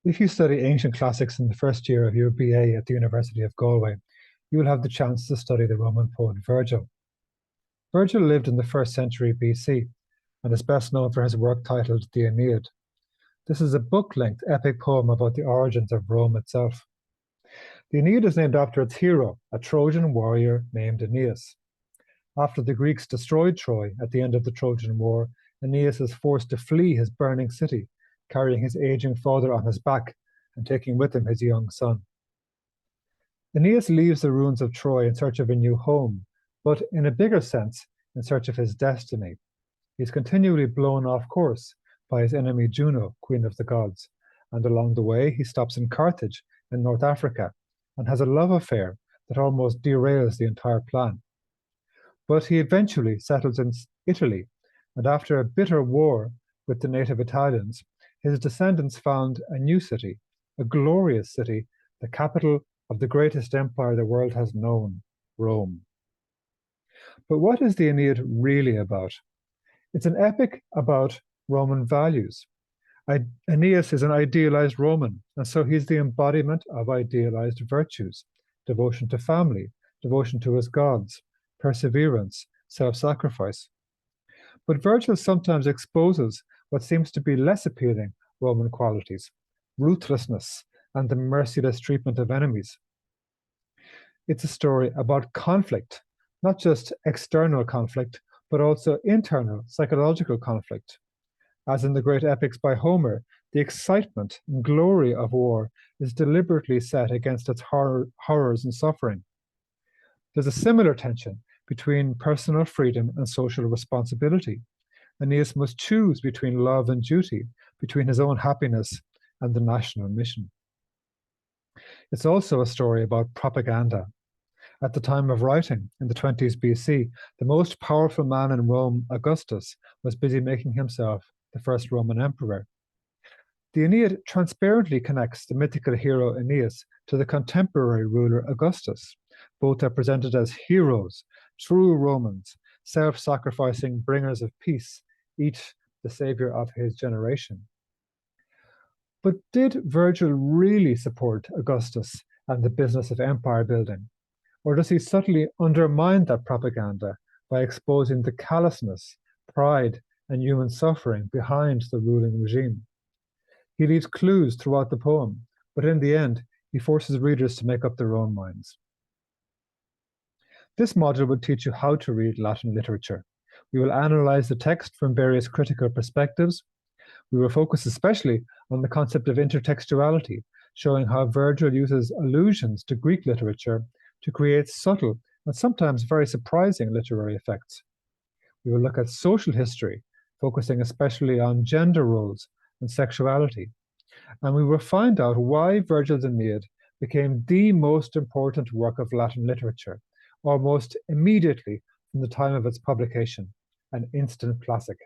If you study ancient classics in the first year of your BA at the University of Galway, you will have the chance to study the Roman poet Virgil. Virgil lived in the 1st century BC and is best known for his work titled the Aeneid. This is a book-length epic poem about the origins of Rome itself. The Aeneid is named after its hero, a Trojan warrior named Aeneas. After the Greeks destroyed Troy at the end of the Trojan War, Aeneas is forced to flee his burning city, carrying his aging father on his back and taking with him his young son. Aeneas leaves the ruins of Troy in search of a new home, but in a bigger sense, in search of his destiny. He's continually blown off course by his enemy Juno, queen of the gods, and along the way he stops in Carthage in North Africa and has a love affair that almost derails the entire plan. But he eventually settles in Italy, and after a bitter war with the native Italians, his descendants found a new city, a glorious city, the capital of the greatest empire the world has known, Rome. But what is the Aeneid really about? It's an epic about Roman values. Aeneas is an idealized Roman, and so he's the embodiment of idealized virtues: devotion to family, devotion to his gods, perseverance, self-sacrifice. But Virgil sometimes exposes what seems to be less appealing Roman qualities: ruthlessness and the merciless treatment of enemies. It's a story about conflict, not just external conflict, but also internal psychological conflict. As in the great epics by Homer, the excitement and glory of war is deliberately set against its horrors and suffering. There's a similar tension between personal freedom and social responsibility. Aeneas must choose between love and duty, between his own happiness and the national mission. It's also a story about propaganda. At the time of writing, in the 20s BC, the most powerful man in Rome, Augustus, was busy making himself the first Roman emperor. The Aeneid transparently connects the mythical hero Aeneas to the contemporary ruler Augustus. Both are presented as heroes, true Romans, self-sacrificing bringers of peace, each the savior of his generation. But did Virgil really support Augustus and the business of empire building? Or does he subtly undermine that propaganda by exposing the callousness, pride, and human suffering behind the ruling regime? He leaves clues throughout the poem, but in the end, he forces readers to make up their own minds. This module will teach you how to read Latin literature. We will analyze the text from various critical perspectives. We will focus especially on the concept of intertextuality, showing how Virgil uses allusions to Greek literature to create subtle and sometimes very surprising literary effects. We will look at social history, focusing especially on gender roles and sexuality. And we will find out why Virgil's Aeneid became the most important work of Latin literature, almost immediately from the time of its publication, an instant classic.